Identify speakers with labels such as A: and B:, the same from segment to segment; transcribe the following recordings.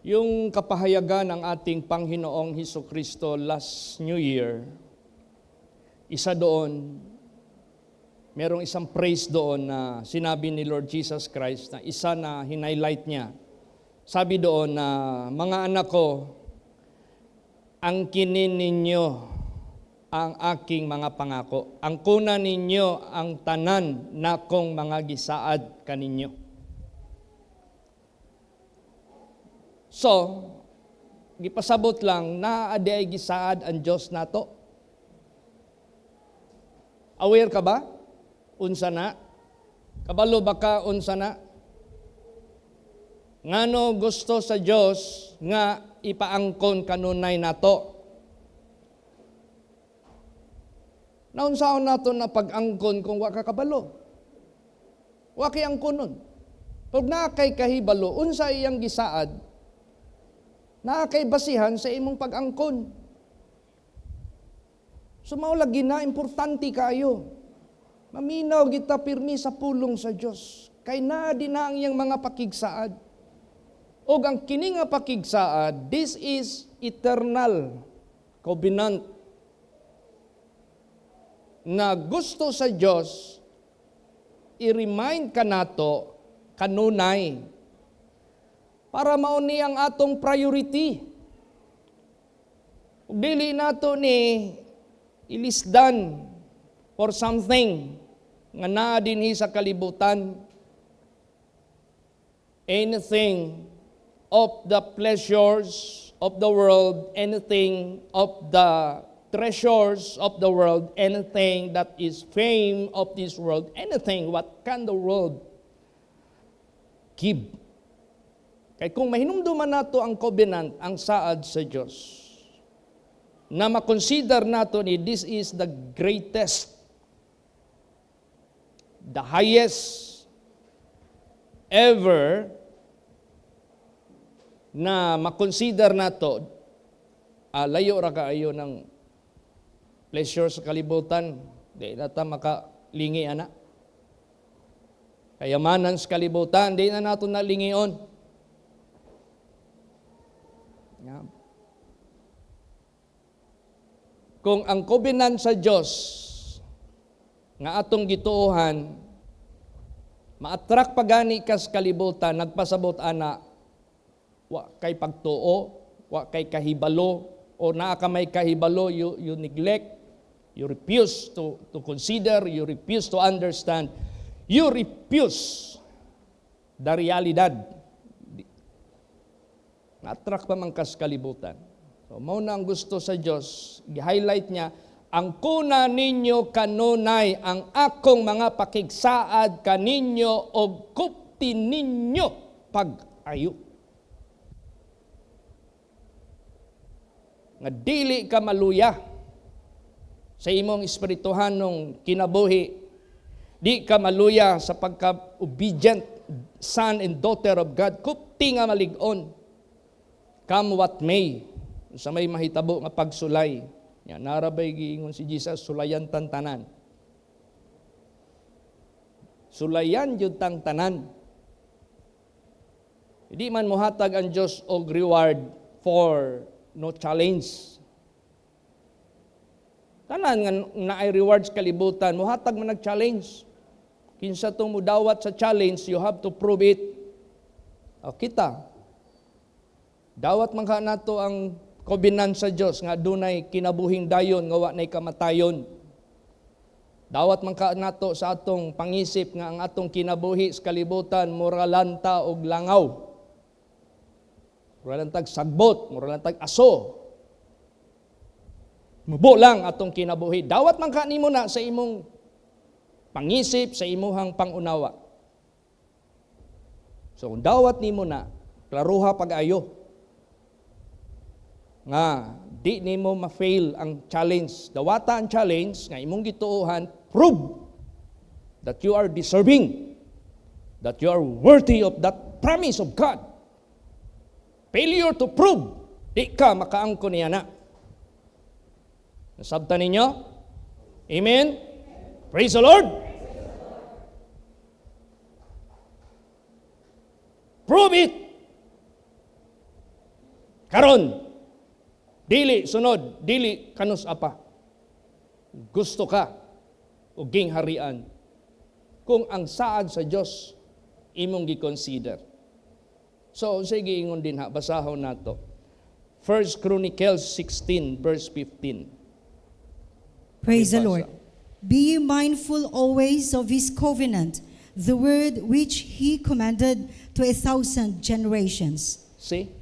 A: Yung kapahayagan ng ating Panginoong Hesukristo last New Year, isa doon, merong isang praise doon na sinabi ni Lord Jesus Christ na isa na hinighlight niya. Sabi doon na, mga anak ko, angkinin ninyo ang aking mga pangako. Angkunan ninyo ang tanan na kong mga gisaad kaninyo. So, gipasabot lang na adi ay gisaad ang Diyos nato. Aware ka ba? Unsa na? Kabalo ba ka unsa na? Ngano gusto sa Diyos nga ipaangkon kanunay nato? Naunsaon nato na pag-angkon kung wa ka kabalo? Wa kay angkonon. Pag naa kay kahibalo, unsa iyang gisaad? Naa kay basihan sa imong pag-angkon. So mao lagi na importante kayo. Maminaw kita pirmi sa pulong sa Dios. Kay naa din na ang iyang mga pakigsaad. O ang kini nga pakigsaad, this is eternal covenant na gusto sa Dios i-remind ka nato kanunay para mauni ang atong priority. Ug dili nato ni ilisdan for something nga naa dinhi sa kalibutan. Anything of the pleasures of the world, anything of the treasures of the world, anything that is fame of this world, anything what can the world give. Kay kung mahinumduman nato ang covenant, ang saad sa Dios, na makonsider nato ni this is the greatest, the highest ever na makonsider nato, layo ra kaayo ng pleasure sa kalibutan, di na ta makalingi ana. Kayamanan sa kalibutan, di na nato nalingion. Yeah. Kung ang covenant sa Dios nga atong gituohan ma-attract pagani ka sa kalibutan, nagpasabot ana wa kay pagtuo, wa kay kahibalo, o naa ka may kahibalo, you neglect, you refuse to consider, you refuse to understand, you refuse the realidad. Na-attract pa man ka sa kalibutan. So, mao na ang gusto sa Dios, i-highlight niya, angkuna ninyo kanunay ang akong mga pakigsaad kaninyo o kupti ninyo pag-ayo. Nga dili ka maluya sa imong espirituhanong kinabuhi. Di ka maluya sa pagka-obedient son and daughter of God. Kupti nga malig-on. Come what may. Sa may mahitabo nga pagsulay. Yan, narabay giingon si Jesus, sulayan tantanan. Sulayan yun tang tanan. Hindi man muhatag ang Diyos og reward for no challenge. Tanan nga naay rewards kalibutan, muhatag man nag-challenge. Kinsa tong mudawat sa challenge, you have to prove it. O kita, dawat man ka nato ang covenant sa Dios nga dunay kinabuhing dayon nga wa nay kamatayon. Dawat man ka nato sa atong pangisip nga ang atong kinabuhi sa kalibutan mura lanta og langaw. Mura lantag sagbot, mura lantag aso. Mubo lang atong kinabuhi. Dawat man ka nimo na sa imong pangisip, sa imuhang pangunawa. So kung dawat nimo na, klaruha pag-ayo. Nga di nimo ma-fail ang challenge. Dawata ang challenge nga imong gituohan, prove that you are deserving, that you are worthy of that promise of God. Failure to prove, di ka makaangkon niya na. Nasabtan ninyo? Amen? Praise the Lord! Prove it! Karon, dili sunod, dili kanus apa. Gusto ka o gingharian kung ang saad sa Dios imong gi-consider. So, sige ingon din ha, basahon nato. 1 Chronicles 16 verse 15.
B: Praise the
A: May
B: Lord.
A: basa.
B: Be ye mindful always of his covenant, the word which he commanded to 1,000 generations.
A: See?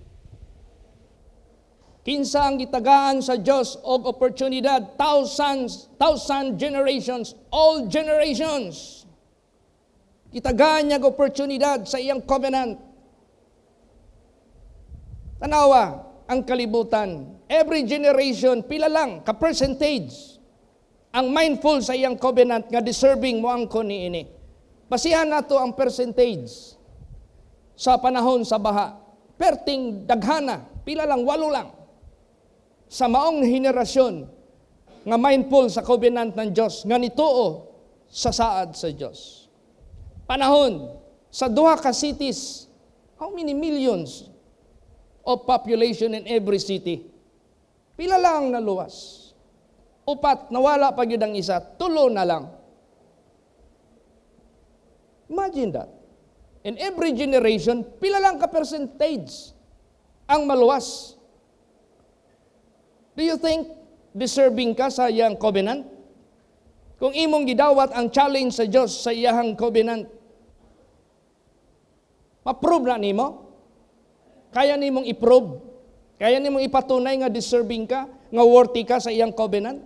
A: Kinsa ang gitagaan sa Dios og oportunidad, thousand generations, all generations. Gitagaan niya og oportunidad sa iyang covenant. Tanawa ang kalibutan. Every generation, pila lang, ka-percentage, ang mindful sa iyang covenant nga deserving mo ang ini. Basihan nato ang percentage sa panahon sa baha. Perting daghana, pila lang, 8 lang. Sa maong henerasyon nga mindful sa covenant ng Dios nga nituo sa saad sa Dios. Panahon sa duha ka cities, how many millions of population in every city? Pila lang na luwas. 4 nawala pa gyud ang isa, 3 na lang. Imagine that. In every generation, pila lang ka percentage ang maluwas. Do you think deserving ka sa iyang covenant? Kung imong gidawat ang challenge sa Dios sa iyang covenant, ma-prove na nimo? Kaya nimong i-prove? Kaya nimong ipatunay nga deserving ka, nga worthy ka sa iyang covenant?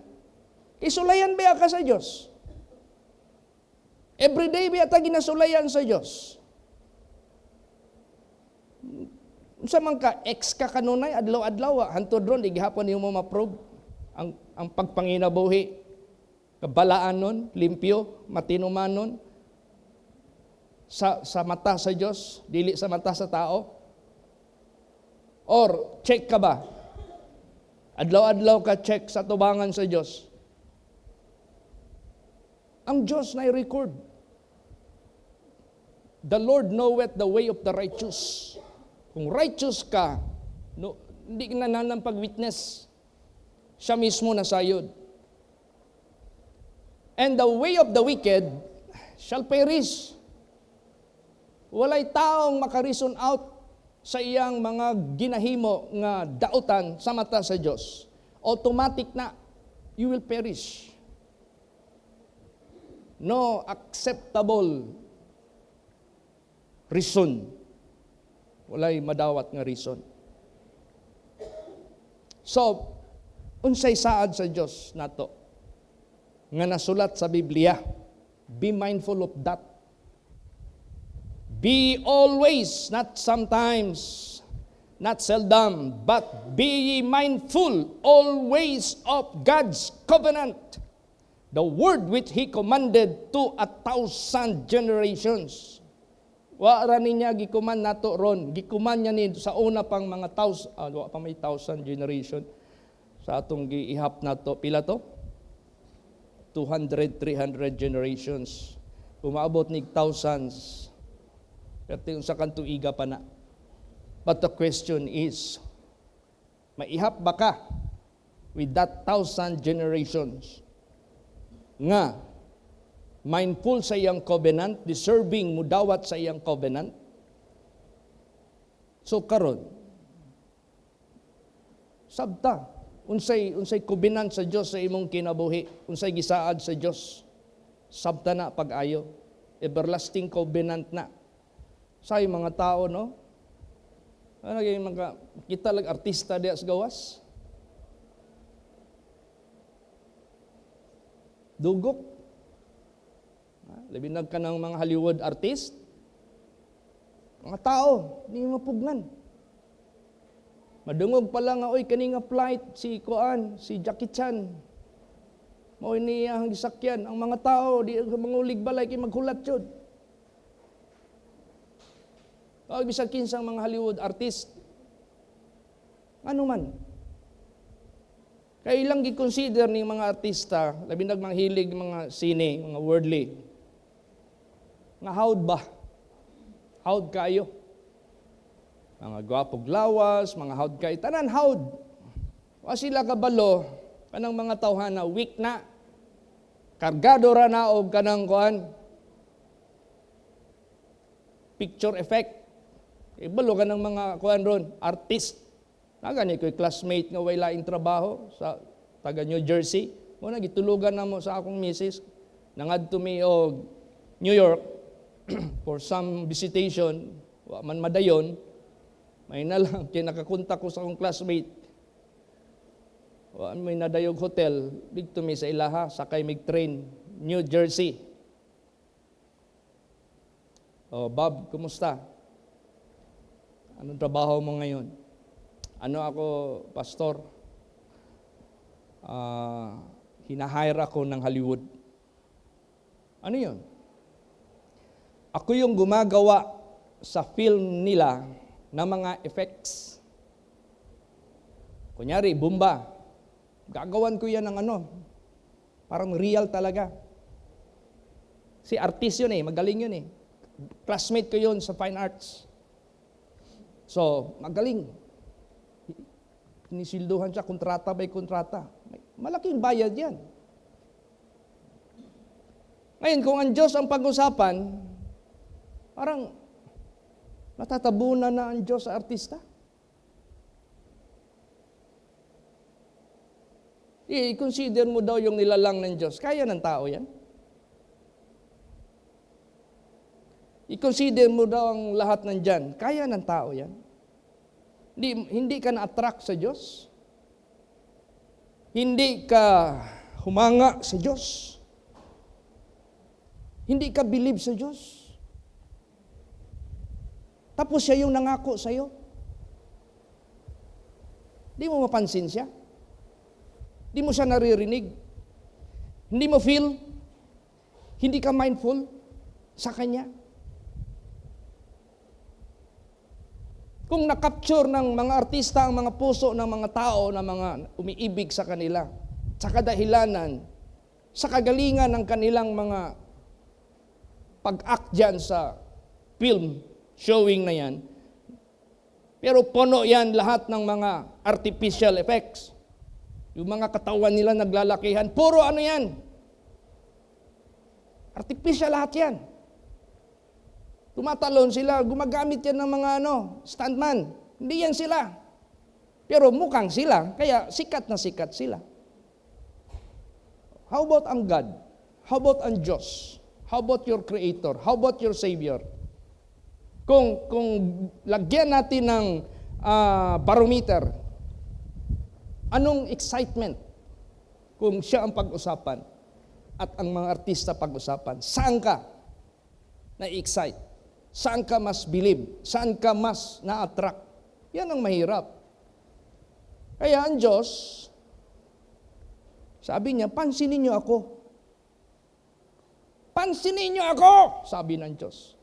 A: Isulayan ba ka sa Dios? Everyday ba ta ginasulayan sa Dios? Unsa man ka ex ka kanunay adlaw-adlaw hantod ron di gihapon nimo ma-prove ang pagpanginabuhi kabalaan nun, limpyo, matinumanon sa mata sa Dios, dili sa mata sa tao. Or check ka ba? Adlaw-adlaw ka check sa tubangan sa Dios. Ang Dios na i-record. The Lord knoweth the way of the righteous. Kung righteous ka, no, hindi ka nananang pag-witness. Siya mismo nasayod. And the way of the wicked shall perish. Walay taong makarison out sa iyang mga ginahimo nga dautan sa mata sa Dios. Automatic na, you will perish. No acceptable reason. Walay madawat nga reason. So, unsay saad sa Dios nato nga nasulat sa Biblia. Be mindful of that. Be always, not sometimes, not seldom, but be ye mindful always of God's covenant, the word which He commanded to 1,000 generations. Wala niya gikuman nato ron. Gikuman niya ni sa una pang mga 1,000 generation. Sa atong giihap nato, pila to? 200, 300 generations. Umaabot ni thousands. Pero yung sa kantuiga pa na. But the question is, maihap ba ka with that 1,000 generations nga mindful sa iyang covenant, deserving mudawat sa iyang covenant? So karon, sabta, unsay covenant sa Dios sa imong kinabuhi, unsay gisaad sa Dios, sabta na pag-ayo, everlasting covenant na. Sa mga tao, no? Ano yung mga, kita lang artista diya sa gawas? Dugok. Labi ka ng mga Hollywood artist. Mga tao, hindi mapugnan. Madungog pala nga, oy, kaninga flight, si Jackie Chan. Mo'y niya ang gisakyan. Ang mga tao, di mangulig balay, kay maghulat yun. Tawag bisag kinsang mga Hollywood artist. Ano man. Kaya ilang gi-consider ni mga artista, labi nagmanghilig mga sine, mga worldly. Nga hawd ba? Hawd kayo. mga gwapog lawas, mga hawd kay tanan hawd. Wa sila kabalo kanang mga tawhana weak na. Kargado ra na og kanang kuan picture effect. Ibalo ka ng mga kuan ron, artist. Nagani ko'y classmate nga way laing trabaho sa taga New Jersey. Muna gitulugan na mo sa akong misis. Nangadto mi og New York for some visitation. Wa man madayon. May na lang kinakakontak ko sa akong classmate. Wa may nadayog hotel dito mi sa ilaha sakay mig train New Jersey. Oh, Bob, kumusta? Anong trabaho mo ngayon? Ano ako, pastor? Hinahire ako ng Hollywood. Ano yun? Ako yung gumagawa sa film nila ng mga effects. Kunyari, bomba. Gagawan ko yan ng ano. Parang real talaga. Si artist yun magaling yun Classmate ko yun sa fine arts. So, magaling. Pinisilduhan siya, kontrata by kontrata. Malaking bayad yan. Ngayon, kung ang Diyos ang pag-usapan, parang natatabunan na ang Diyos sa artista. I-consider mo daw yung nilalang ng Diyos. Kaya ng tao yan. I-consider mo daw ang lahat ng dyan. Kaya ng tao yan. Hindi ka na-attract sa Diyos. Hindi ka humanga sa Diyos. Hindi ka believe sa Diyos. Tapos siya yung nangako sa iyo. Hindi mo mapansin siya. Hindi mo siya naririnig. Hindi mo feel. Hindi ka mindful sa Kanya. Kung nakapture ng mga artista ang mga puso ng mga tao na mga umiibig sa kanila, sa kadahilanan, sa kagalingan ng kanilang mga pag-act dyan sa film showing na yan, pero puno yan lahat ng mga artificial effects. Yung mga katawan nila naglalakihan, puro ano yan? Artificial lahat yan. Tumatalon sila, gumagamit yan ng mga stuntman. Hindi yan sila. Pero mukhang sila, kaya sikat na sikat sila. How about ang God? How about ang Diyos? How about your Creator? How about your Savior? Kung lagyan natin ng barometer, anong excitement kung siya ang pag-usapan at ang mga artista pag-usapan? Saan ka na-excite? Saan ka mas believe? Saan ka mas na-attract? Yan ang mahirap. Kaya ang Diyos, sabi niya, pansinin niyo ako. Pansinin niyo ako, sabi ng Diyos.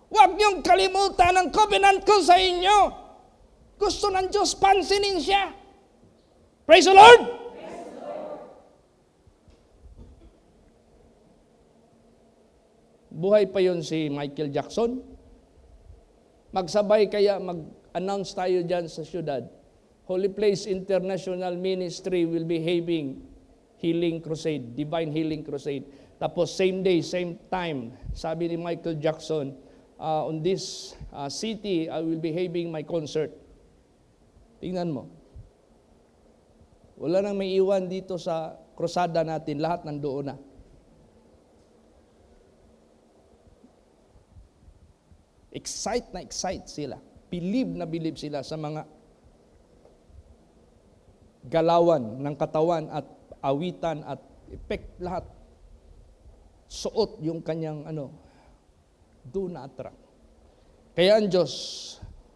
A: Huwag niyong kalimutan ang covenant ko sa inyo. Gusto ng Diyos, pansinin siya. Praise the Lord! Buhay pa yun si Michael Jackson. Magsabay kaya mag-announce tayo dyan sa syudad. Holy Place International Ministry will be having healing crusade, divine healing crusade. Tapos same day, same time, sabi ni Michael Jackson, on this city, I will be having my concert. Tingnan mo. Wala nang may iwan dito sa krusada natin, lahat nandoon na. Excite sila. Believe sila sa mga galawan ng katawan at awitan at effect lahat. Suot yung kanyang do not attract. Kaya ang Diyos,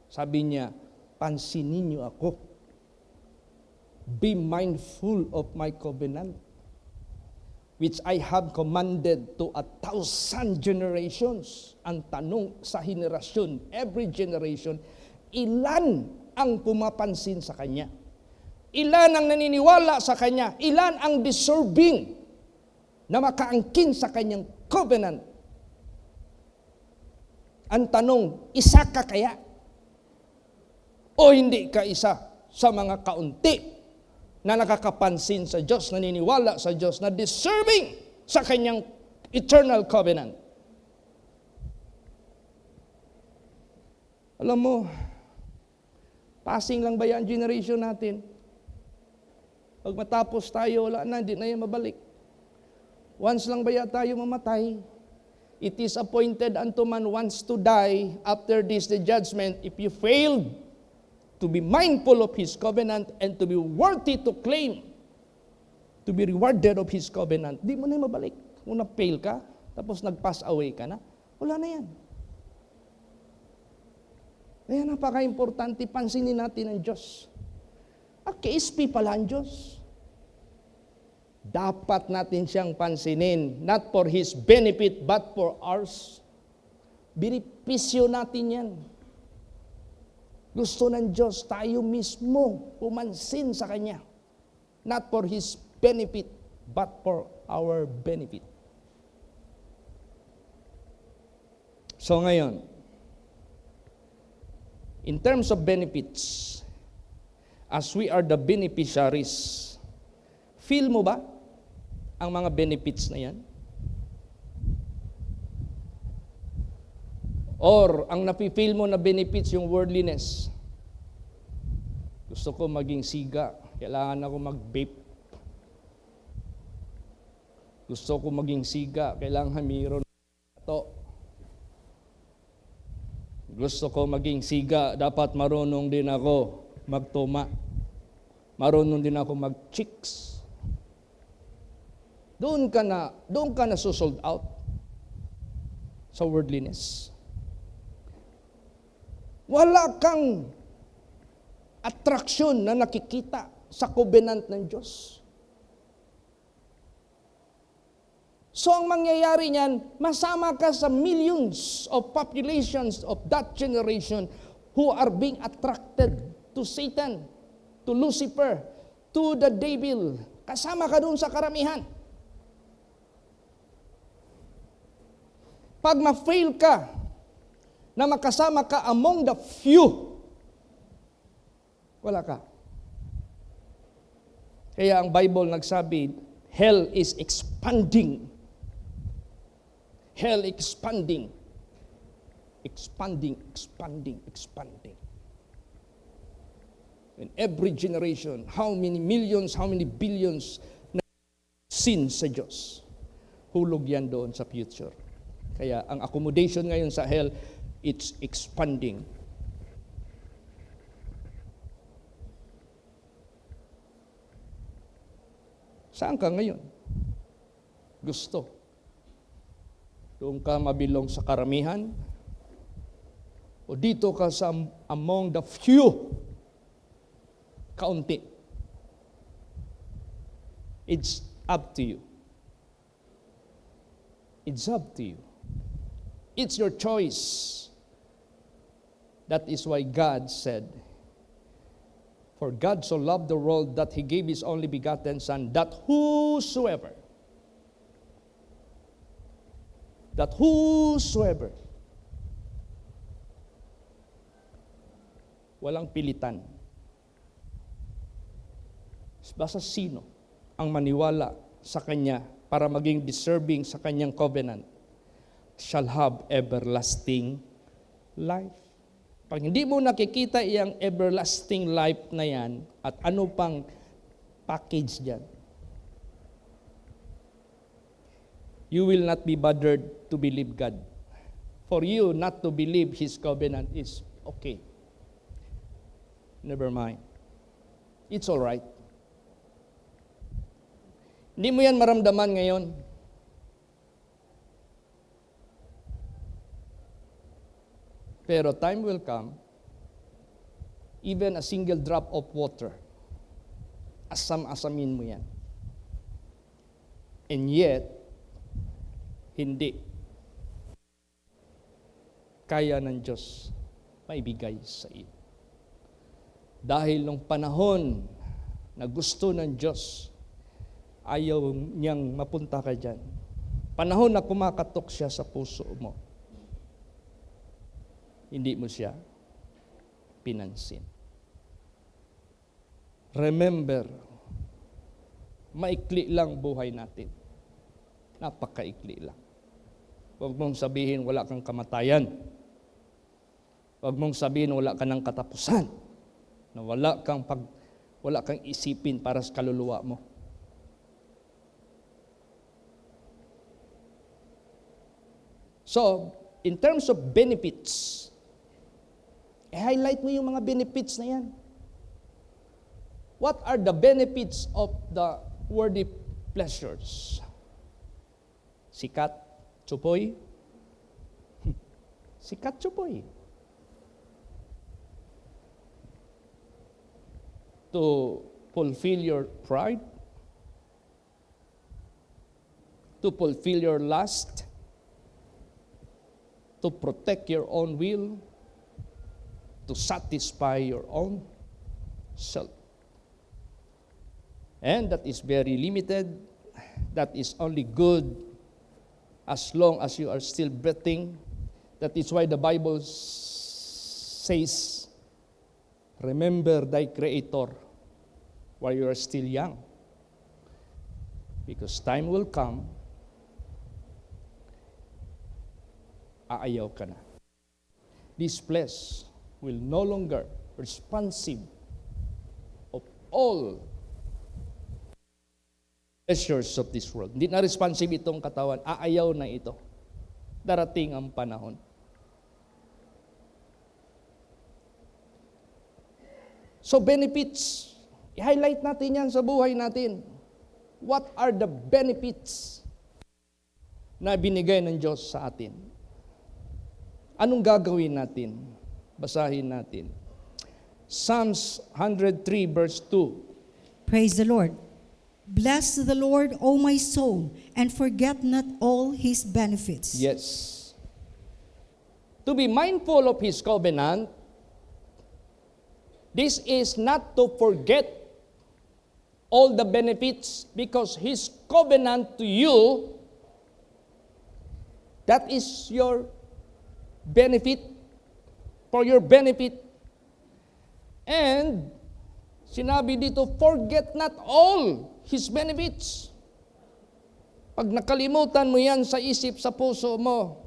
A: sabi niya, pansinin niyo ako. Be mindful of my covenant, which I have commanded to 1,000 generations. Ang tanong sa henerasyon, every generation, ilan ang pumapansin sa Kanya? Ilan ang naniniwala sa Kanya? Ilan ang deserving na makaangkin sa Kanyang covenant? Ang tanong, isa ka kaya? O hindi ka isa sa mga kaunti na nakakapansin sa Diyos, naniniwala sa Diyos, na deserving sa kanyang eternal covenant? Alam mo, passing lang ba yan generation natin? Pag matapos tayo, wala na, hindi na yan mabalik. Once lang ba tayo mamatay? It is appointed unto man once to die, after this the judgment. If you failed to be mindful of His covenant and to be worthy to claim to be rewarded of His covenant, di mo na mabalik. Kung na-fail ka, tapos nag-pass away ka na, wala na yan. Kaya napaka-importante, pansinin natin ang Diyos. KSP pala ang Diyos. Dapat natin siyang pansinin, not for His benefit, but for ours. Benepisyo natin yan. Gusto ng Diyos tayo mismo pumansin sa Kanya. Not for His benefit, but for our benefit. So ngayon, in terms of benefits, as we are the beneficiaries, feel mo ba ang mga benefits na yan? Or ang napi-feel mo na benefits yung worldliness? Gusto ko maging siga, kailangan ako mag-vape. Gusto ko maging siga, kailangan mayroon ito. Gusto ko maging siga, dapat marunong din ako magtuma. Marunong din ako mag-chicks. Doon ka na sold out sa worldliness. Wala kang attraction na nakikita sa covenant ng Diyos. So ang mangyayari niyan, masama ka sa millions of populations of that generation who are being attracted to Satan, to Lucifer, to the devil. Kasama ka doon sa karamihan. Pag ma-fail ka na makasama ka among the few, wala ka. Kaya ang Bible nagsabi, hell is expanding. Hell expanding. Expanding, expanding, expanding. In every generation, how many millions, how many billions na sin sa Diyos. Hulog yan doon sa future. Kaya ang accommodation ngayon sa hell, it's expanding. Saan ka ngayon? Gusto. Doon ka mabilong sa karamihan? O dito ka sa among the few? Kaunti. It's up to you. It's up to you. It's your choice. That is why God said, for God so loved the world that He gave His only begotten Son, that whosoever, walang pilitan, basta sino ang maniwala sa Kanya para maging deserving sa Kanyang covenant, shall have everlasting life. Pag hindi mo nakikita iyang everlasting life na yan, at ano pang package dyan, you will not be bothered to believe God. For you not to believe His covenant is okay. Never mind. It's all right. Hindi mo yan maramdaman ngayon. Pero time will come, even a single drop of water, asam-asamin mo yan. And yet, hindi kaya ng Diyos maibigay sa iyo. Dahil nung panahon na gusto ng Diyos, ayaw niyang mapunta ka dyan. Panahon na kumakatok siya sa puso mo, hindi mo siya pinansin. Remember, maikli lang buhay natin. Napakaikli lang. Huwag mong sabihin wala kang kamatayan. Huwag mong sabihin wala ka ng katapusan. Na wala kang isipin para sa kaluluwa mo. So, in terms of benefits, i-highlight mo yung mga benefits na yan. What are the benefits of the worldly pleasures? Sikat, tsupoy. Sikat, tsupoy. To fulfill your pride, to fulfill your lust, to protect your own will, to satisfy your own self. And that is very limited. That is only good as long as you are still breathing. That is why the Bible says, remember thy Creator while you are still young. Because time will come, aayaw ka na. This flesh will no longer responsive of all pleasures of this world. Hindi na responsive itong katawan, aayaw na ito. Darating ang panahon. So benefits, i-highlight natin yan sa buhay natin. What are the benefits na binigay ng Diyos sa atin? Anong gagawin natin? Basahin natin. Psalms 103 verse 2.
B: Praise the Lord. Bless the Lord, O my soul, and forget not all His benefits.
A: Yes. To be mindful of His covenant, this is not to forget all the benefits, because His covenant to you, that is your benefit, for your benefit. And sinabi dito, forget not all His benefits. Pag nakalimutan mo yan sa isip, sa puso mo,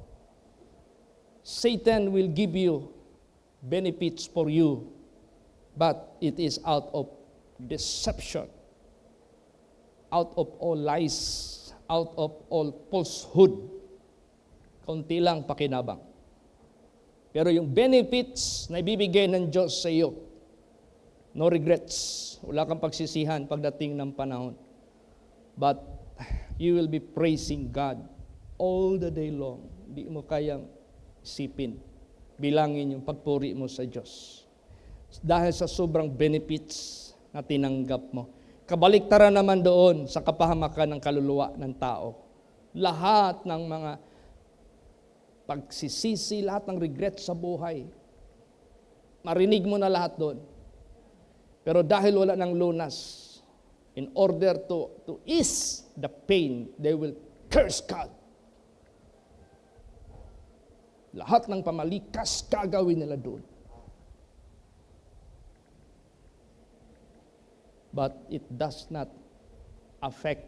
A: Satan will give you benefits for you, but it is out of deception, out of all lies, out of all falsehood. Kaunti lang pakinabang. Pero yung benefits na ibibigay ng Diyos sa iyo, no regrets. Wala kang pagsisihan pagdating ng panahon. But you will be praising God all the day long. Hindi mo kayang isipin, bilangin yung pagpuri mo sa Diyos. Dahil sa sobrang benefits na tinanggap mo. Kabaliktaran naman doon sa kapahamakan ng kaluluwa ng tao. Lahat ng mga pagsisisi, lahat ng regret sa buhay, marinig mo na lahat doon. Pero dahil wala ng lunas, in order to ease the pain, they will curse God. Lahat ng pamalikas gagawin nila doon. But it does not affect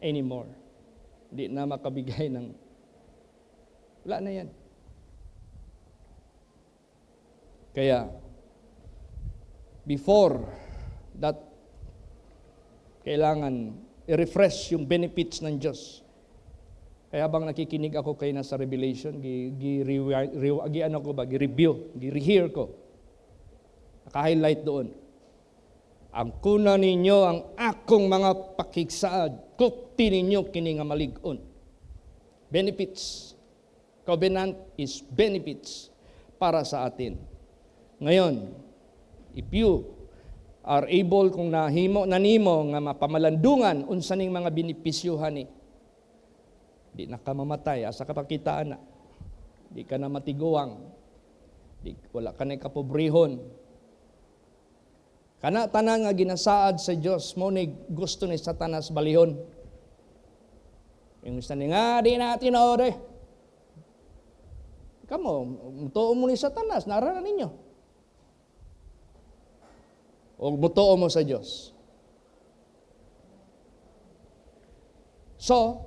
A: anymore. Hindi na makabigay ng, wala na yan. Kaya, before that, kailangan i-refresh yung benefits ng Diyos. Kaya habang nakikinig ako kayo na sa Revelation, gi-review, gi-rehear ko. Naka-highlight doon. Ang kuna ninyo, ang akong mga pakigsaad, kukti ninyo kini nga malig-on. Benefits. Covenant is benefits para sa atin. Ngayon, if you are able kung nanimo nga mapamalandungan unsa ning mga benepisyuhan ni, di na ka mamatay, asa ka pakitaan na. Di ka na matiguang. Wala ka na kapobrehon. Kana tanan nga ginasaad sa Dios mo ni gusto ni Satanas balihon. Yung gusto ni nga di natin ore. Kamo, tuo mo ni Satanas, naranan ninyo. o mutuo mo sa Dios. So,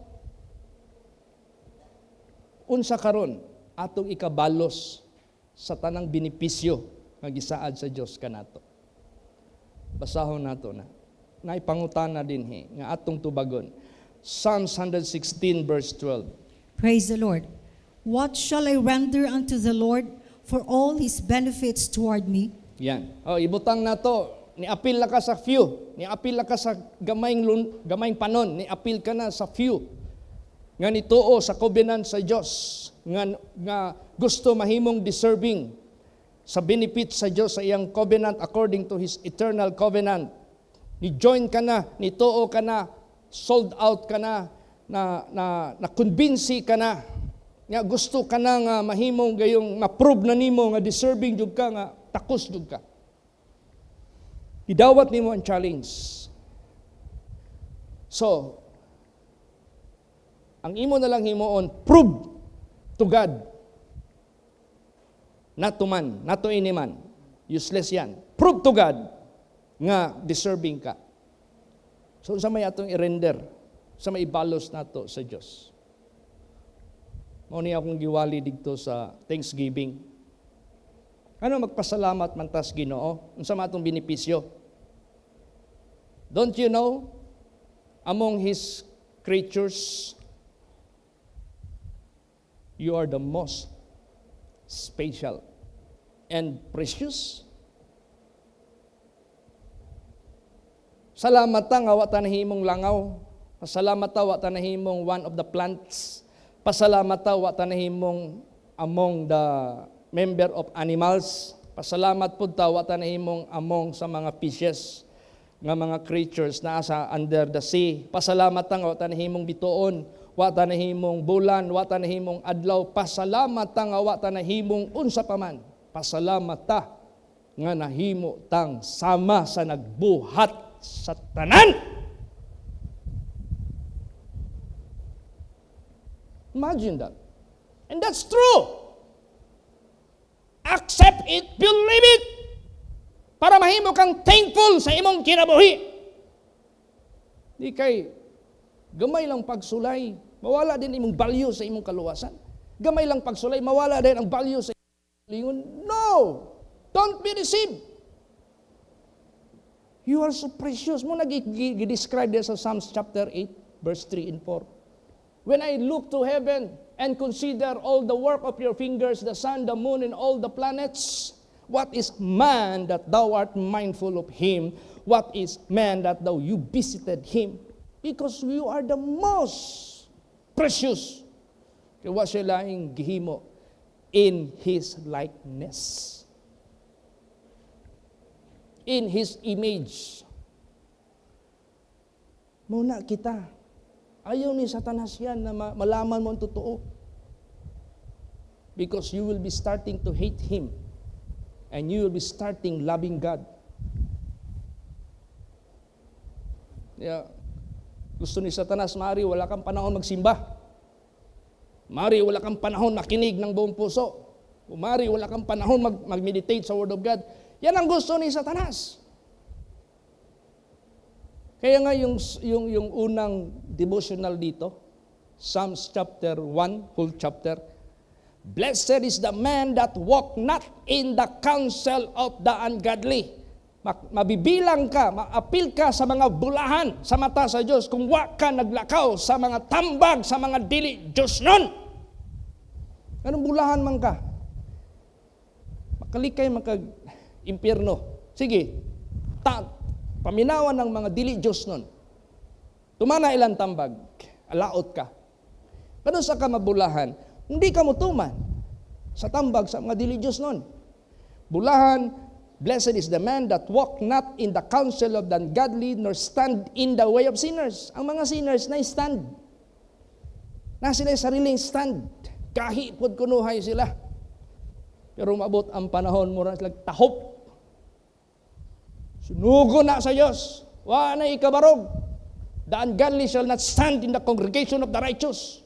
A: unsa karon atong ikabalos sa tanang benepisyo nga gisaad sa Dios kanato. Basahon nato na. Naipangutana din nga atong tubagon. Psalms 116 verse 12.
B: Praise the Lord. What shall I render unto the Lord for all His benefits toward me?
A: Yan. Ibutang nato. Niapil na ka sa few. Niapil na ka sa gamayng panon. Niapil ka na sa few. Nga nituo sa covenant sa Dios. Nga gusto mahimong deserving sa benefit sa Dios sa iyang covenant according to His eternal covenant. Ni-join ka na, nituo ka na, sold out ka na convince ka na. Nga gusto ka na nga mahimong gayong ma-prove na nimo nga deserving jud ka nga takos jud ka. Idawat nimo ang challenge. So, ang imo na lang himuon, prove to God. Not to man, not to any man. Useless yan. Prove to God nga deserving ka. So, sa may atong i-render, sa may ibalos nato sa Diyos. Mao ni akong giwali dito sa Thanksgiving. Ano magpasalamat man tas Ginoo unsa man atong benepisyo? Don't you know among His creatures you are the most special and precious? Salamat ta nga wa ta nahimong langaw. Pasalamat ta wa ta nahimong one of the plants. Pasalamat ta wa ta nahimong among the member of animals. Pasalamat pud ta wa ta nahimong among sa mga fishes nga mga creatures na sa under the sea. Pasalamat ta nga wa ta nahimong bituon, wa ta nahimong bulan, wa ta nahimong adlaw. Pasalamat ta nga wa ta nahimong unsa pa man. Pasalamat ta nga nahimo tang sama sa nagbuhat sa tanan. Imagine that. And that's true. Accept it, believe it. Para mahimo kang thankful sa imong kinabuhi. Di kay gamay lang pagsulay, mawala din imong value sa imong kaluwasan. Gamay lang pagsulay, mawala din ang value sa imong lingon. No! Don't be deceived. You are so precious. Mo nag-describe this sa Psalms chapter 8, verse 3 and 4. When I look to heaven and consider all the work of your fingers, the sun, the moon, and all the planets, what is man that thou art mindful of him? What is man that thou you visited him? Because you are the most precious. Kaya wa siya laing gihimo in His likeness. In His image. Muna kita. Ayaw ni Satanas yan na malaman mo ang totoo. Because you will be starting to hate Him. And you will be starting loving God. Yeah. Gusto ni Satanas, Mari, wala kang panahon magsimba. Mari, wala kang panahon makinig ng buong puso. Mari, wala kang panahon mag-meditate sa Word of God. Yan ang gusto ni Satanas. Kaya nga yung unang devotional dito, Psalms chapter 1, whole chapter, Blessed is the man that walk not in the counsel of the ungodly. Mabibilang ka, maapil ka sa mga bulahan sa mata sa Diyos kung wa ka naglakaw sa mga tambag, sa mga dili Diyos nun. Anong bulahan man ka? Makalikay impyerno. Sige, paminawan ng mga dili Diyos nun. Tumana ilang tambag, alaot ka. Kano sa ka mabulahan, hindi ka mutuman sa tambag sa mga dili Diyos nun. Bulahan, blessed is the man that walk not in the counsel of the ungodly, nor stand in the way of sinners. Ang mga sinners na stand. Na sila sariling stand. Kahipod kunuhay sila. Pero maabot ang panahon mo na sila tahop. Sunugo na sa Diyos. Wa na ikabarog. The ungodly shall not stand in the congregation of the righteous,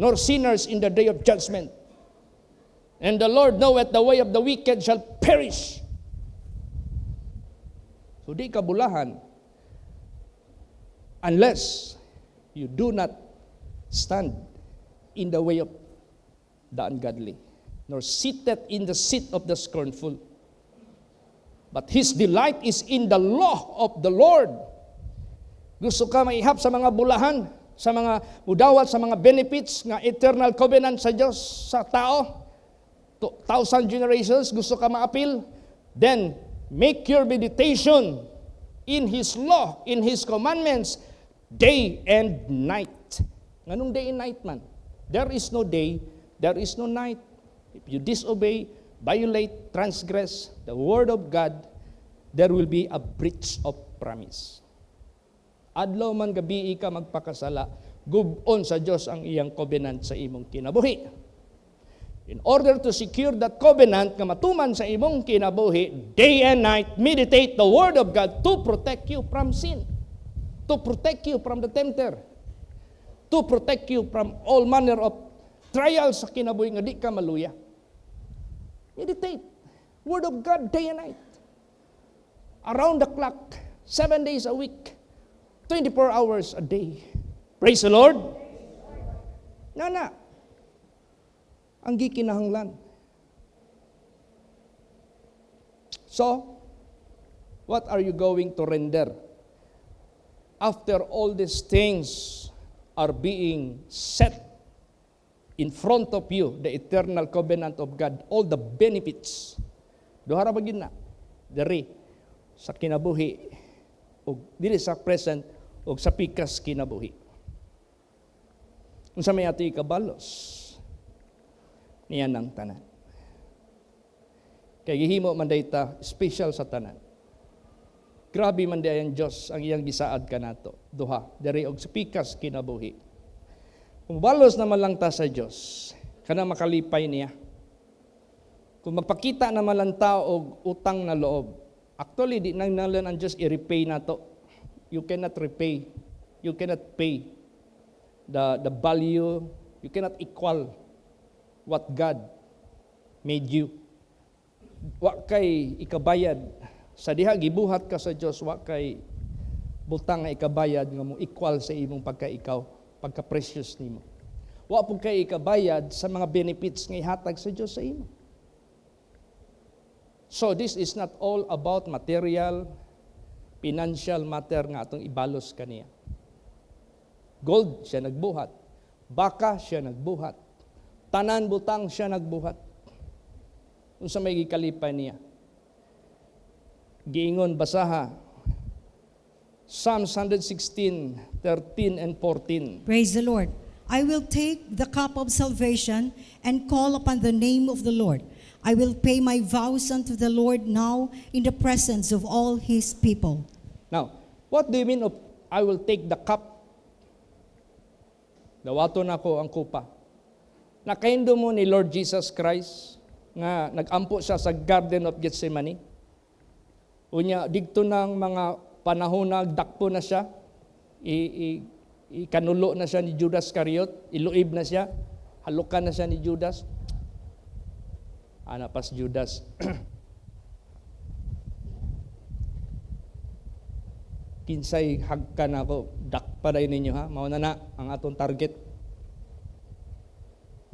A: nor sinners in the day of judgment. And the Lord knoweth the way of the wicked shall perish. So di ka bulahan unless you do not stand in the way of the ungodly, nor seated in the seat of the scornful. But his delight is in the law of the Lord. Gusto ka maihap sa mga bulahan, sa mga mudawat, sa mga benefits nga eternal covenant sa Diyos, sa tao, 1,000 generations, gusto ka maapil, then make your meditation in His law, in His commandments, day and night. Anong day and night man? There is no day, there is no night. If you disobey, violate, transgress the word of God, there will be a breach of promise. Adlaw man gabi ka magpakasala, gubon sa Diyos ang iyang covenant sa imong kinabuhi. In order to secure that covenant nga matuman sa imong kinabuhi, day and night, meditate the word of God to protect you from sin, to protect you from the tempter, to protect you from all manner of trials sa kinabuhi nga di ka maluya. Meditate. Word of God day and night. Around the clock, 7 days a week, 24 hours a day. Praise the Lord. Nana, ang gikinahanglan. So, what are you going to render after all these things are being set in front of you, the eternal covenant of God, all the benefits? Duhara ba yun na? Dari, sa kinabuhi, o dili sa present, o sa pikas kinabuhi. Kung sa may ati kabalos, niyan ang tanan. Kaya gihimo man dayta, special sa tanan. Grabe man dayan Diyos ang iyang gisaad kanato. Duha, dari og sa pikas kinabuhi. Kung balos naman lang ta sa Diyos, kana makalipay niya. Kung magpakita naman lang ta og utang na loob, actually, di nang nalan ang Diyos i-repay na to. You cannot repay. You cannot pay the value. You cannot equal what God made you. Wa kay ikabayad. Sa diha, gibuhat ka sa Diyos, wa kay butang nga ikabayad nga mo equal sa imong pagka-ikaw, pagka-precious nimo. Wa po kay ikabayad sa mga benefits nga ihatag sa Diyos sa imo. So this is not all about material, financial matter nga atong ibalos kaniya. Gold, siya nagbuhat. Baka, siya nagbuhat. Tanan butang, siya nagbuhat. Unsa may gikalipay niya. Giingon basaha. Psalms 116, 13 and 14.
B: Praise the Lord. I will take the cup of salvation and call upon the name of the Lord. I will pay my vows unto the Lord now in the presence of all His people.
A: Now, what do you mean of I will take the cup? Dawato na ko ang kupa. Nakaindo mo ni Lord Jesus Christ nga nagampo siya sa Garden of Gethsemane. Unya, digto ng mga panahon na dakpo na siya, ikanulo na siya ni Judas Iscariot, iluib na siya, halukan na siya ni Judas. Pas Judas. Kinsay hagkan ako, dakpaday ninyo ha, mao na ang atong target.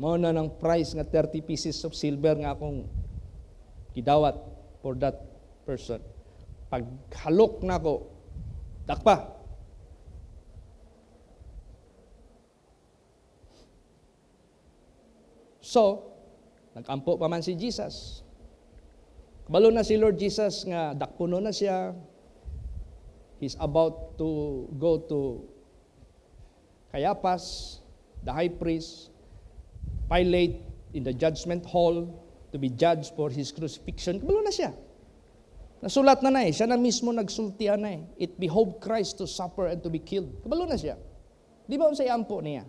A: Mao na ng price nga 30 pieces of silver nga akong gidawat for that person. Pag halok na ko, dakpa. So, nag-ampo pa man si Jesus. Kabalo na si Lord Jesus nga dakpuno na siya. He's about to go to Caiaphas, the high priest, Pilate in the judgment hall to be judged for his crucifixion. Kabalo na siya. Nasulat na siya na mismo nagsultian na It behoved Christ to suffer and to be killed. Kabalo na siya. Di ba unsay ampo niya?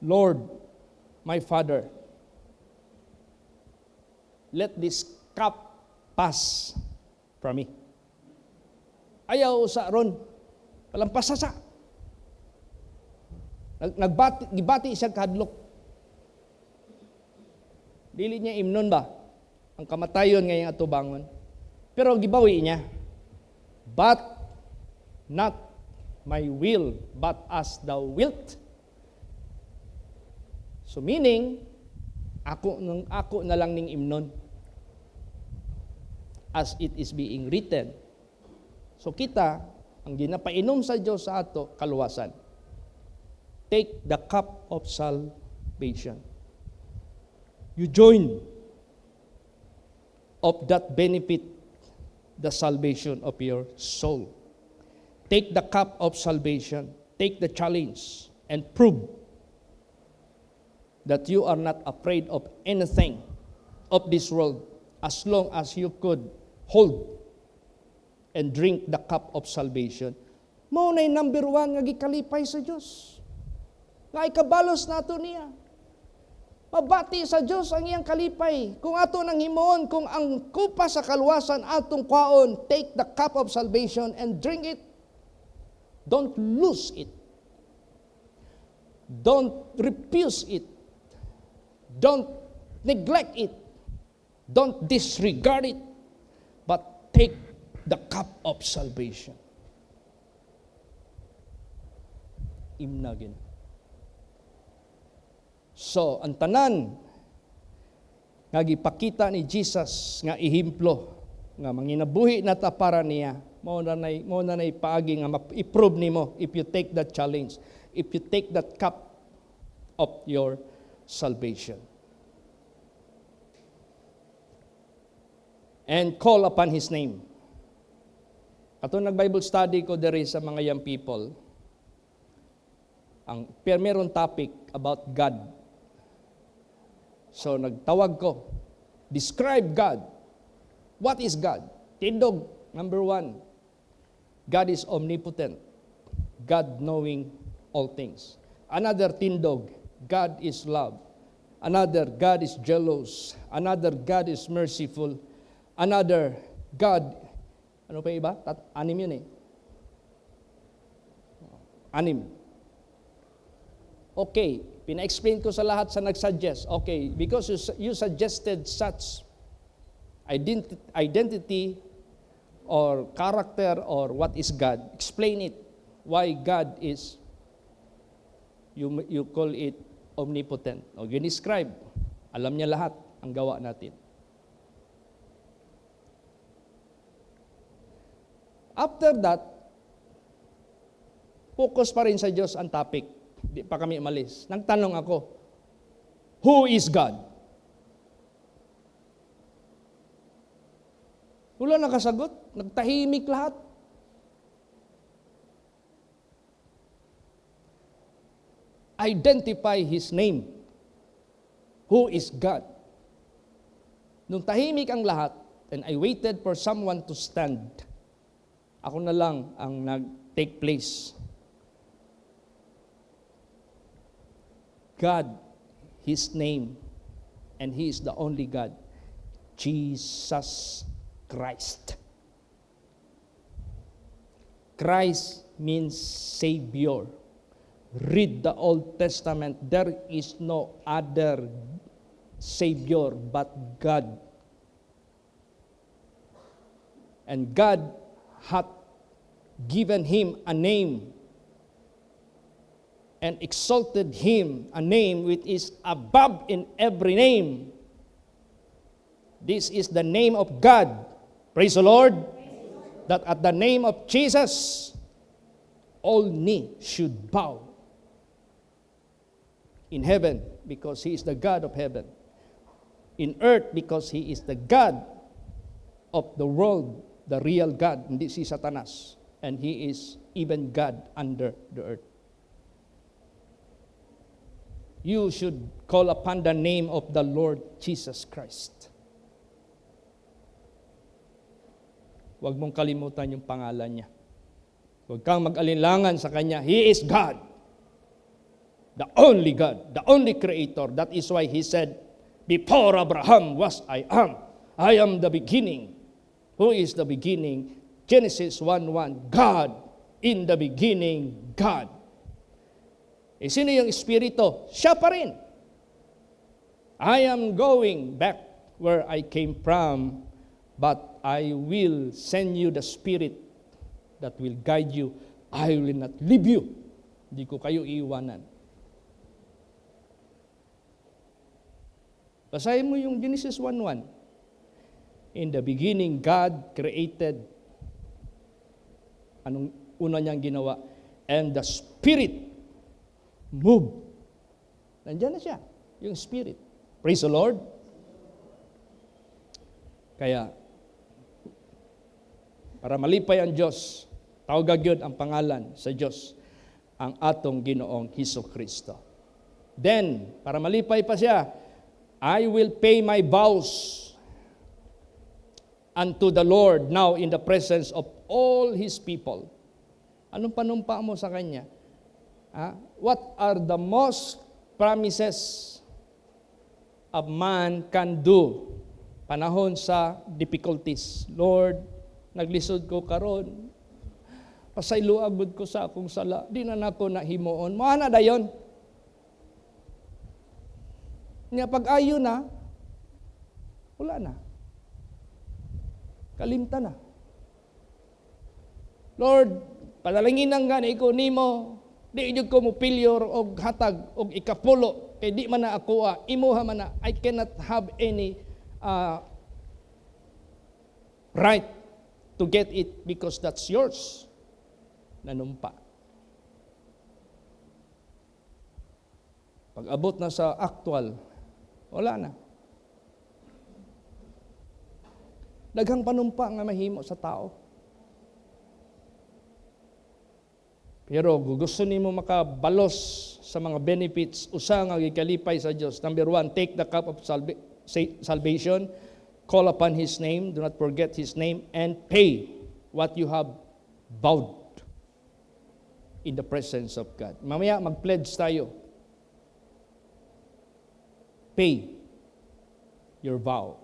A: Lord, my Father, let this cup pass from me. Ayaw sa ron. Palampasasa. Gibati siya kahadlok. Dili niya imnon ba? Ang kamatayon ngayong atubangon. Pero gibawi niya. But not my will, but as thou wilt. So meaning, ako na lang ning imnon. As it is being written. So kita, ang ginapainom sa Diyos sa ato, kaluwasan. Take the cup of salvation. You join of that benefit, the salvation of your soul. Take the cup of salvation. Take the challenge and prove that you are not afraid of anything of this world as long as you could hold and drink the cup of salvation. Mao nay number 1 nga gikalipay sa Dios. Nga ikabalos nato niya. Mabati sa Dios ang iyang kalipay. Kung ato nang himuon, kung ang kupa sa kaluwasan atong kwaon, take the cup of salvation and drink it. Don't lose it. Don't refuse it. Don't neglect it. Don't disregard it. But take the cup of salvation. Imnagin. So, ang tanan nga gipakita ni Jesus nga ihimplo nga manginabuhi na ta para niya, mao na nay paagi nga i-prove nimo if you take that challenge, if you take that cup of your salvation. And call upon His name. Ato nag-Bible study ko dere sa mga young people, meron topic about God. So nagtawag ko, describe God. What is God? Tindog, number 1, God is omnipotent. God knowing all things. Another tindog, God is love. Another, God is jealous. Another, God is merciful. Another, God, ano pa iba? Anim yun eh. Anim. Okay, pina-explain ko sa lahat sa nag-suggest. Okay, because you suggested such identity or character or what is God. Explain it. Why God is, you call it omnipotent. O, describe. Alam niya lahat ang gawa natin. After that, focus pa rin sa Diyos ang topic. Di pa kami umalis. Nagtanong ako, who is God? Wala nakasagot. Nagtahimik lahat. Identify His name. Who is God? Nung tahimik ang lahat, and I waited for someone to stand, ako na lang ang nag-take place. God, His name, and He is the only God, Jesus Christ. Christ means Savior. Read the Old Testament. There is no other Savior but God. And God hath given Him a name and exalted Him a name which is above in every name. This is the name of God. Praise the Lord. That at the name of Jesus, all knee should bow. In heaven, because He is the God of heaven. In earth, because He is the God of the world, the real God, hindi si Satanas. And He is even God under the earth. You should call upon the name of the Lord Jesus Christ. Huwag mong kalimutan yung pangalan niya. Huwag kang mag-alinlangan sa Kanya. He is God. The only God. The only Creator. That is why He said, before Abraham was I am. I am the beginning. Who is the beginning? Genesis 1:1. God. In the beginning, God. Eh, sino yung Espiritu? Siya pa rin. I am going back where I came from, but I will send you the Spirit that will guide you. I will not leave you. Hindi ko kayo iiwanan. Basahin mo yung Genesis 1:1. In the beginning, God created. Anong una niyang ginawa? And the Spirit moved. Nandiyan na siya, yung Spirit. Praise the Lord. Kaya, para malipay ang Diyos, tawagag yun ang pangalan sa Diyos, ang atong Ginoong Hesukristo. Then, para malipay pa siya, I will pay my vows unto the Lord now in the presence of all His people. Anong panumpa mo sa Kanya? What are the most promises a man can do panahon sa difficulties? Lord, naglisod ko karon, pasayloagod ko sa akong sala, di na nako na himuon. Moana dayon. Niya pag-ayo na, wala na. Kalimta na. Lord, padalangin ang gani ko nimo, di jud ko mo pilyor og hatag og ikapulo, kay di man na ako imuha man na, I cannot have any right to get it because that's yours. Nanumpa. Pag abot na sa actual, wala na. Daghang panumpa nga mahimo sa tao. Pero gusto nimo makabalos sa mga benefits, usa nga gikalipay sa Dios. Number 1, take the cup of salvation, call upon His name, do not forget His name, and pay what you have vowed in the presence of God. Mamaya mag-pledge tayo. Pay your vow.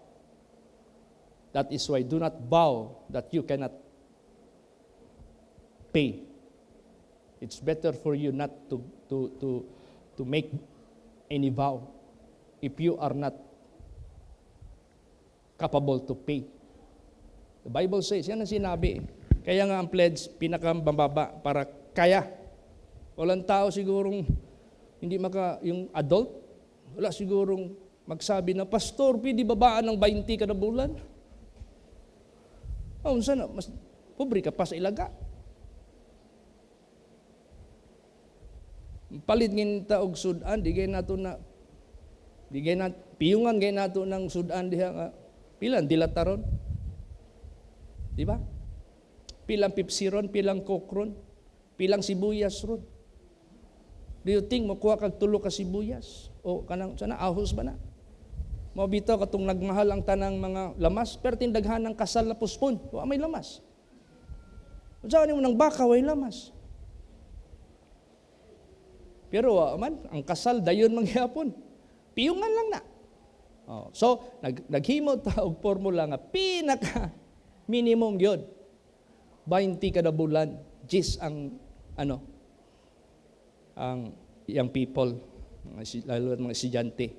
A: That is why do not vow that you cannot pay. It's better for you not to make any vow if you are not capable to pay. The Bible says, yan ang sinabi. Kaya nga ang pledge, pinakambababa para kaya. Walang tao sigurong hindi yung adult, wala sigurong magsabi na, Pastor, pwede babaan ng 20 kada bulan? Unsa na, mas pobre ka pa sa ilaga. Palit ngin ta og sudan, di gay nato na piyungan gay nato ng sudan diha nga pilan dilataron. Di ba? Pilang pipsiron, pilang kokron, pilang sibuyas ron. Do you think makuha kag tulo ka sibuyas? O kanang sana ahos ba na? Mao bitaw katong nagmahal ang tanang mga lamas, pero tindaghan ng kasal na puspon, wa may lamas. Unsa ni mo nang baka way lamas? Pero man, ang kasal dayon mangyapon. Piyungan lang na. So naghimo ta og formula nga pinaka minimum gyud 20 kada bulan, gis ang ang young people, lalo mga estudyante.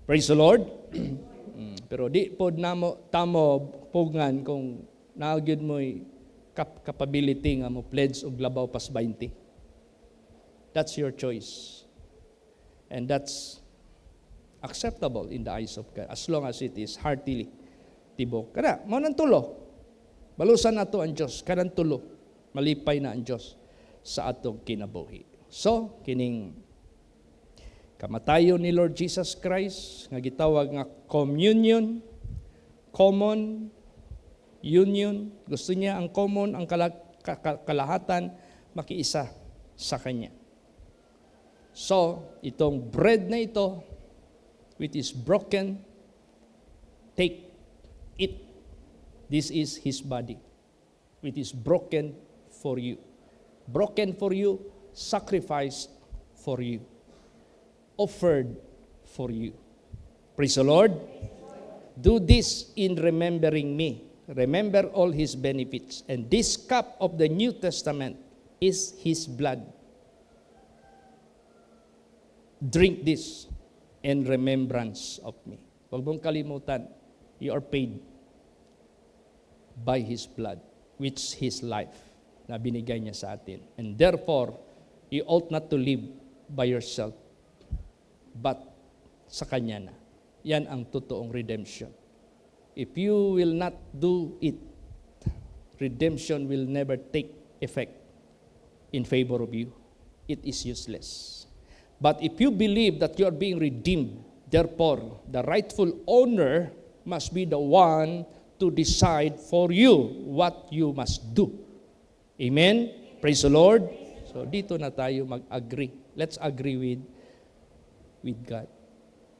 A: Praise the Lord. Pero di pod namo tamo pugngan kung naagid mo'y capability nga mo pledge og labaw pas 20. That's your choice. And that's acceptable in the eyes of God as long as it is heartily tibok. Kana mao nang tulo. Balusan nato ang Dios kanang tulo. Malipay na ang Dios sa atong kinabuhi. So, kining kamatayon ni Lord Jesus Christ nga gitawag nga communion, common union, gusto niya ang common, ang kalahatan makiisa sa Kanya. So, itong bread na ito, which is broken, take it. This is His body, which is broken for you. Broken for you, sacrificed for you, offered for you. Praise the Lord. Do this in remembering me. Remember all His benefits. And this cup of the New Testament is His blood. Drink this in remembrance of me. Huwag mong kalimutan, you are paid by His blood. which His life na binigay niya sa atin. And therefore, you ought not to live by yourself, but sa Kanya na. Yan ang totoong redemption. If you will not do it, redemption will never take effect in favor of you. It is useless. But if you believe that you are being redeemed, therefore, the rightful owner must be the one to decide for you what you must do. Amen? Praise the Lord. So dito na tayo mag-agree. Let's agree with God.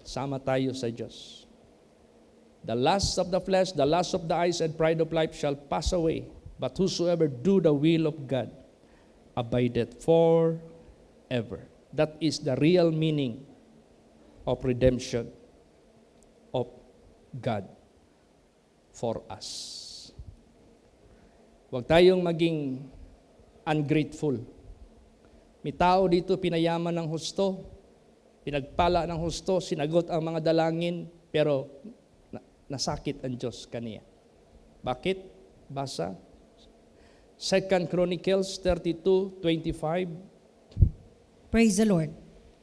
A: Sama tayo sa Diyos. The lust of the flesh, the lust of the eyes, and pride of life shall pass away. But whosoever do the will of God abideth forever. That is the real meaning of redemption of God for us. Huwag tayong maging ungrateful. May tao dito pinayaman ng husto, pinagpala ng husto, sinagot ang mga dalangin, pero nasakit ang Diyos kaniya. Bakit? Basa 2 Chronicles 32:25.
B: Praise the Lord.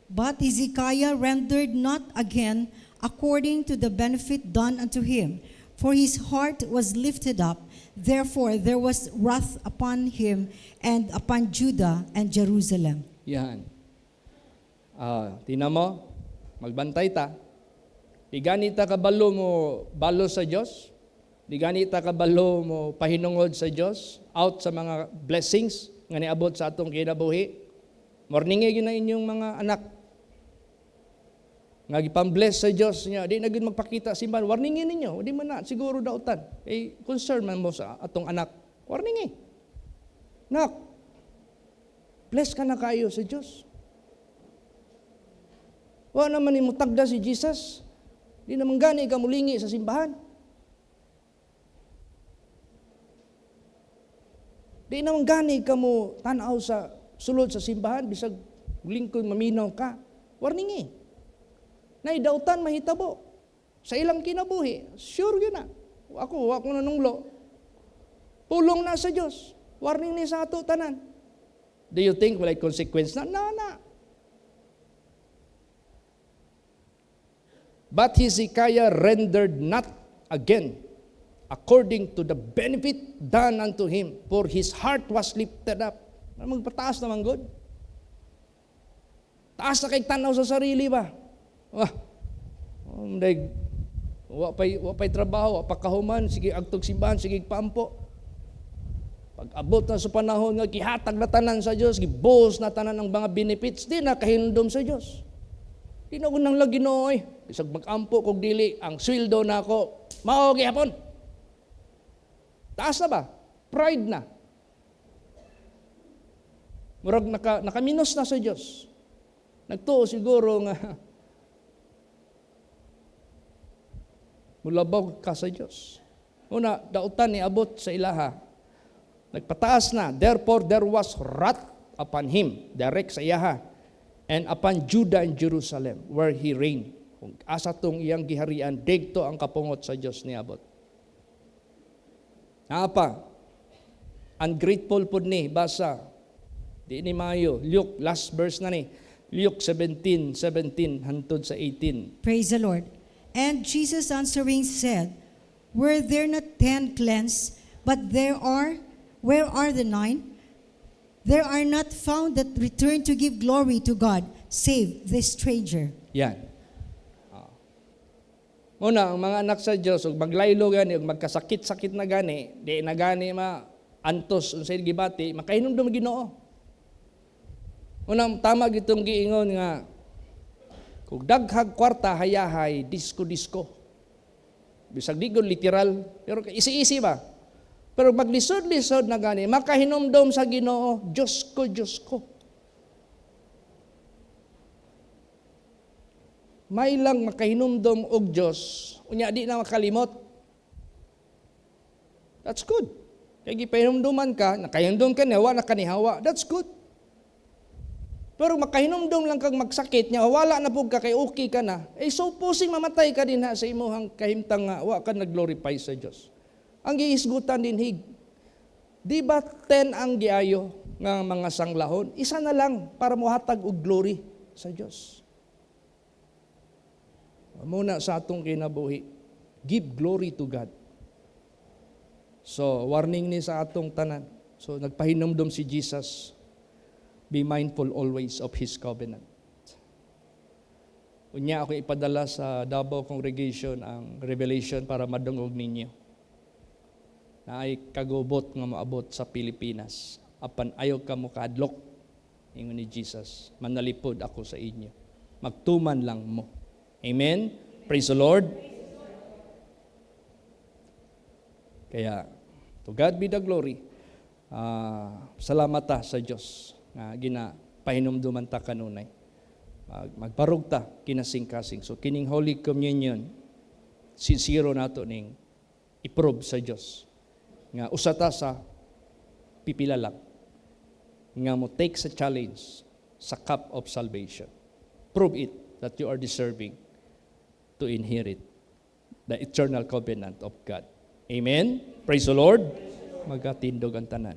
B: But Hezekiah rendered not again according to the benefit done unto him, for his heart was lifted up. Therefore there was wrath upon him and upon Judah and Jerusalem.
A: Yan. Tingnan mo, magbantay ta. Di ganita kabalo mo balo sa Diyos. Di ganita kabalo mo pahinungod sa Diyos, out sa mga blessings nga niabot sa atong kinabuhi. Morningi na inyong mga anak. Nga gipambless sa Diyos niya, di na gid magpakita simbahan. Warningin ninyo, di man na siguro dautan. Concern man mo sa atong anak. Warningi. Nak, bless ka na kayo sa Diyos. Wa naman ni mutagda si Jesus. Di naman gani ka mulingi sa simbahan. Di naman gani ka mo tanaw sa sulod sa simbahan, bisag lingkod maminaw ka. Warningi. Naidautan mahitabo. Sa ilang kinabuhi, sure yun na. Ako nanunglo. Pulong na sa Diyos. Warning ni sa ato tanan. Do you think walay consequence na? Na. But Hezekiah rendered not again according to the benefit done unto him, for his heart was lifted up. Magpataas naman good. Taas na kay tanaw sa sarili ba? Wapay trabaho, wapakahuman, sige agtog simbahan, sige paampo. Pag abot na sa panahon nga gihatag na tanan sa Dios, gibuhos na tanan ng mga benefits, di na kahindom sa Dios. Di na unang lagi nooy. Bisag mag-ampo kog dili ang sweldo nako, mao gihapon. Taas na ba? Pride na. Murag nakaminos na sa Dios. Nagtuo siguro nga mulabaw ka sa Diyos. Una, dautan ni abot sa ilaha. Nagpataas na. Therefore, there was wrath upon him, direct sa iyaha, and upon Judah and Jerusalem, where he reigned. Kung asa tong iyang giharian, digto ang kapungot sa Diyos ni abot. Apa? Ungrateful po ni, basa. Di ni Mayo. Luke, last verse na ni. Luke 17 hantod sa 18.
B: Praise the Lord. And Jesus answering said, Were there not 10 cleansed, but where are the 9? There are not found that return to give glory to God, save this stranger.
A: Yan. Una, ang mga anak sa Diyos, ug maglaylo gani, ug magkasakit-sakit na gani, di na gani antos unsay gibati, makahinumdum Ginoo. Unang tama gitong giingon nga, kung daghag kwarta hayahay, disko-disko. Bisag di gud literal, pero isi-isi ba? Pero maglisod-lisod na gani, makahinumdom sa Ginoo, Diyos ko. May lang makahinumdom og Diyos, unya di na makalimot. That's good. Kaya gipahinumduman ka, nakahinumdom ka niya, wala na kanihawa. That's good. Pero makahinumdom lang kang magsakit niya, wala na po ka, kay okay ka na. So pusing mamatay ka din sa imuhang kahimtang nga, wa ka nag-glorify sa Diyos. Ang giisgutan din hig. Di ba 10 ang giayo nga mga sanglahon? Isa na lang para muhatag og glory sa Dios. Muna sa atong kinabuhi, give glory to God. So, warning ni sa atong tanan. So, nagpahinumdum si Jesus, be mindful always of His covenant. Unya ako ipadala sa Davao Congregation ang revelation para madungog ninyo na ay kagubot nga maabot sa Pilipinas. Apan ayaw ka mo kaadlok, ingon ni Jesus, manalipod ako sa inyo. Magtuman lang mo. Amen? Praise the Lord. Kaya, to God be the glory. Salamat ta sa Diyos nga ginapahinumduman ta kanunay. Magparug ta kinasing-kasing. So kining Holy Communion, sincero nato ning iprove sa Diyos nga usa ta sa pipila lang nga mo take sa challenge sa cup of salvation. Prove it that you are deserving to inherit the eternal covenant of God. Amen? Praise the Lord. Magatindog ang tanan.